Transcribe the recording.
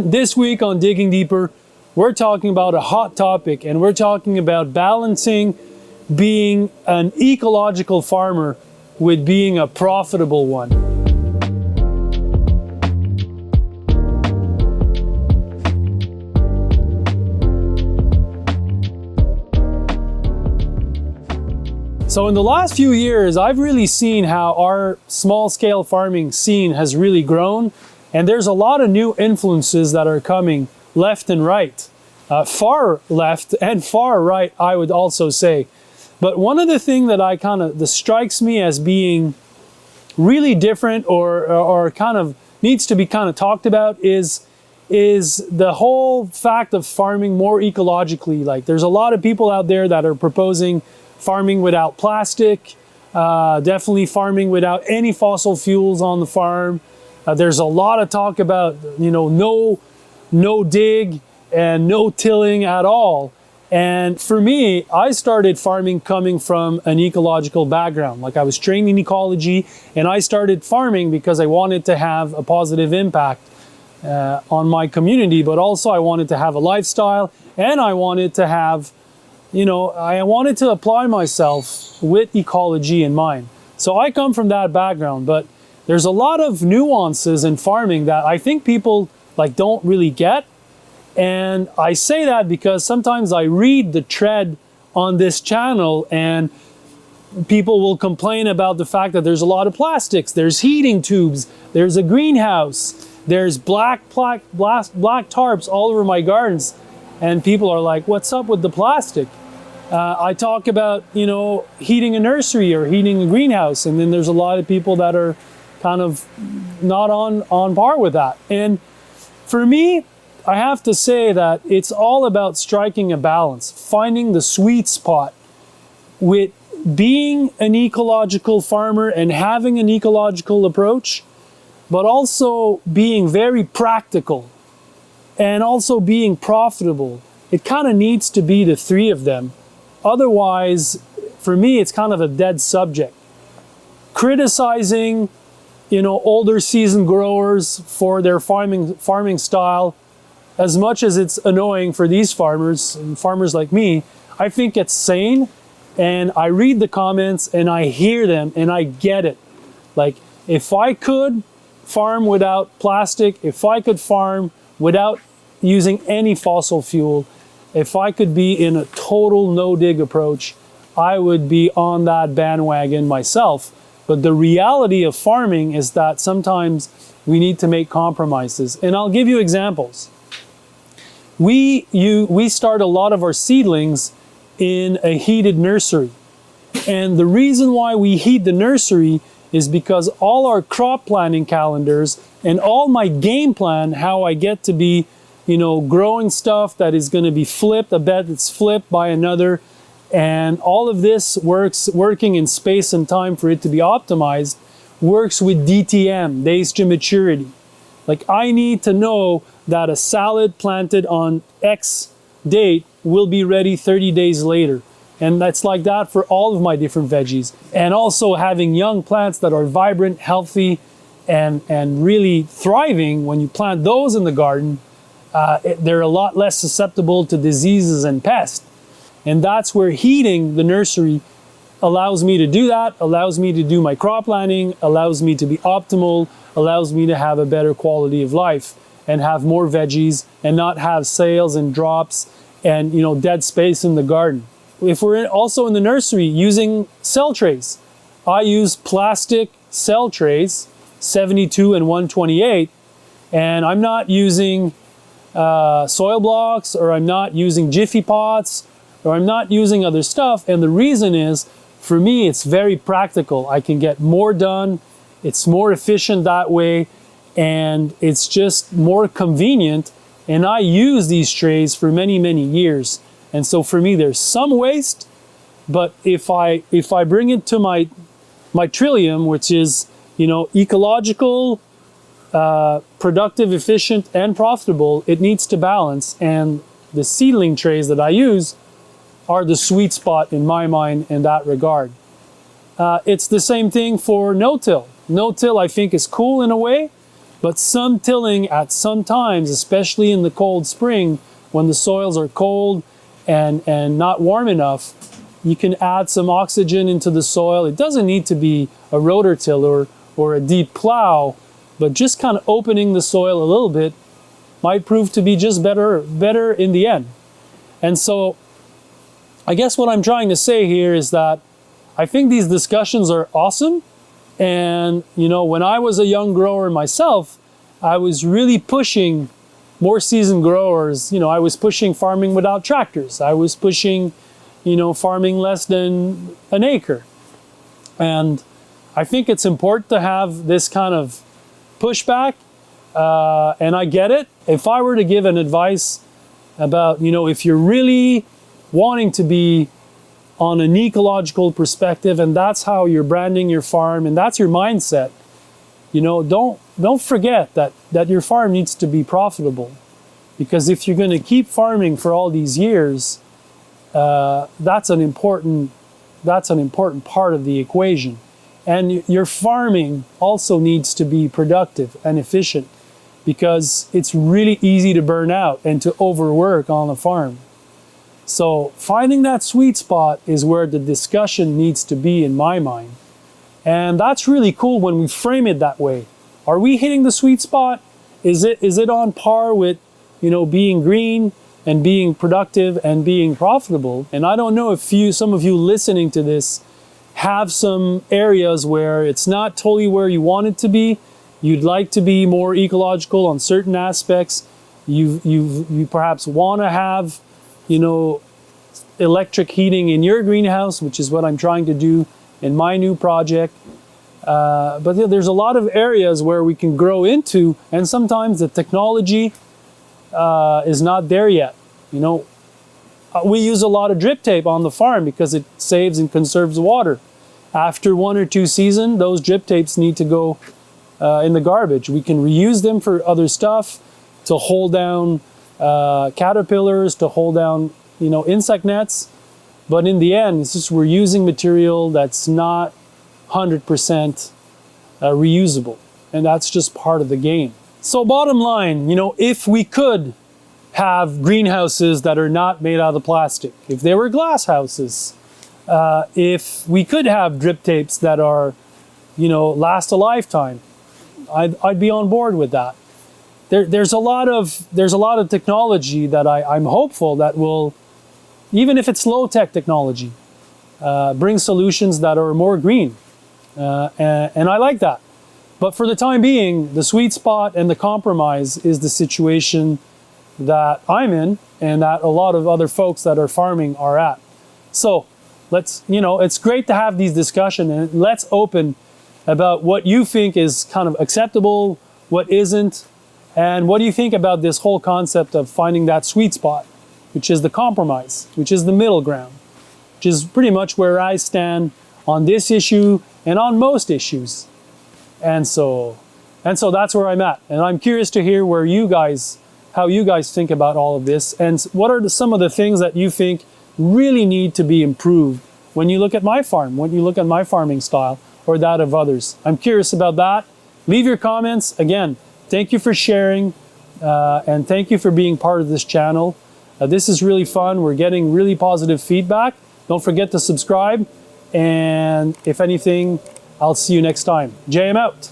This week on Digging Deeper, we're talking about a hot topic, and we're talking about balancing being an ecological farmer with being a profitable one. So in the last few years, I've really seen how our small-scale farming scene has really grown, and there's a lot of new influences that are coming left and right. Far left and far right, I would also say. But one of the things that strikes me as being really different or kind of needs to be kind of talked about is the whole fact of farming more ecologically. Like, there's a lot of people out there that are proposing farming without plastic, definitely farming without any fossil fuels on the farm. There's a lot of talk about, no dig and no tilling at all. And for me, I started farming coming from an ecological background. Like, I was trained in ecology, and I started farming because I wanted to have a positive impact on my community, but also I wanted to have a lifestyle, and I wanted to have, I wanted to apply myself with ecology in mind. So I come from that background, but there's a lot of nuances in farming that I think people don't really get. And I say that because sometimes I read the thread on this channel and people will complain about the fact that there's a lot of plastics, there's heating tubes, there's a greenhouse, there's black tarps all over my gardens. And people are like, what's up with the plastic? I talk about, heating a nursery or heating a greenhouse, and then there's a lot of people that are kind of not on par with that. And for me, I have to say that it's all about striking a balance, finding the sweet spot with being an ecological farmer and having an ecological approach, but also being very practical and also being profitable. It kind of needs to be the three of them. Otherwise, for me, it's kind of a dead subject. Criticizing, older seasoned growers for their farming style, as much as it's annoying for these farmers and farmers like me, I think it's sane. And I read the comments and I hear them and I get it. Like, if I could farm without plastic, if I could farm without using any fossil fuel, if I could be in a total no-dig approach, I would be on that bandwagon myself. But the reality of farming is that sometimes we need to make compromises. And I'll give you examples. We start a lot of our seedlings in a heated nursery. And the reason why we heat the nursery is because all our crop planting calendars and all my game plan, how I get to be, growing stuff that is going to be flipped, a bed that's flipped by another, and all of this working in space and time for it to be optimized, works with DTM, days to maturity. Like, I need to know that a salad planted on X date will be ready 30 days later. And that's like that for all of my different veggies. And also having young plants that are vibrant, healthy, and really thriving. When you plant those in the garden, they're a lot less susceptible to diseases and pests. And that's where heating the nursery allows me to do that, allows me to do my crop planting, allows me to be optimal, allows me to have a better quality of life and have more veggies and not have sales and drops and dead space in the garden. If we're also in the nursery using cell trays, I use plastic cell trays, 72 and 128, and I'm not using soil blocks, or I'm not using Jiffy pots, or I'm not using other stuff. And the reason is, for me, it's very practical. I can get more done. It's more efficient that way, and it's just more convenient. And I use these trays for many, many years. And so for me, there's some waste, but if I bring it to my trillium, which is, ecological, productive, efficient, and profitable, it needs to balance. And the seedling trays that I use are the sweet spot in my mind in that regard. It's the same thing for no-till. No-till, I think, is cool in a way, But some tilling at some times, especially in the cold spring, when the soils are cold and not warm enough, you can add some oxygen into the soil. It doesn't need to be a rotor tiller or a deep plow, but just kind of opening the soil a little bit might prove to be just better in the end. And so I guess what I'm trying to say here is that I think these discussions are awesome. And, you know, when I was a young grower myself, I was really pushing more seasoned growers. You know, I was pushing farming without tractors. I was pushing, you know, farming less than an acre. And I think it's important to have this kind of pushback. And I get it. If I were to give an advice about, you know, if you're really wanting to be on an ecological perspective, and that's how you're branding your farm, and that's your mindset, you know, don't forget that your farm needs to be profitable. Because if you're going to keep farming for all these years, that's an important part of the equation. And your farming also needs to be productive and efficient, because it's really easy to burn out and to overwork on a farm. So finding that sweet spot is where the discussion needs to be, in my mind. And that's really cool when we frame it that way. Are we hitting the sweet spot? Is it on par with, you know, being green and being productive and being profitable? And I don't know if some of you listening to this have some areas where it's not totally where you want it to be. You'd like to be more ecological on certain aspects. You perhaps want to have, you know, electric heating in your greenhouse, which is what I'm trying to do in my new project. But yeah, there's a lot of areas where we can grow into, and sometimes the technology is not there yet. You know, we use a lot of drip tape on the farm because it saves and conserves water. After 1 or 2 seasons, those drip tapes need to go in the garbage. We can reuse them for other stuff, to hold down caterpillars, to hold down, you know, insect nets. But in the end, it's just we're using material that's not 100% reusable. And that's just part of the game. So bottom line, you know, if we could have greenhouses that are not made out of plastic, if they were glass houses, if we could have drip tapes that are, you know, last a lifetime, I'd be on board with that. There's a lot of technology that I'm hopeful that will, even if it's low-tech technology, bring solutions that are more green. And I like that. But for the time being, the sweet spot and the compromise is the situation that I'm in, and that a lot of other folks that are farming are at. So let's, you know, it's great to have these discussions, and let's open about what you think is kind of acceptable, what isn't, and what do you think about this whole concept of finding that sweet spot, which is the compromise, which is the middle ground, which is pretty much where I stand on this issue and on most issues. And so that's where I'm at. And I'm curious to hear how you guys think about all of this, and what are some of the things that you think really need to be improved when you look at my farm, when you look at my farming style or that of others. I'm curious about that. Leave your comments. Again, thank you for sharing, and thank you for being part of this channel. This is really fun. We're getting really positive feedback. Don't forget to subscribe, and if anything, I'll see you next time. JM out.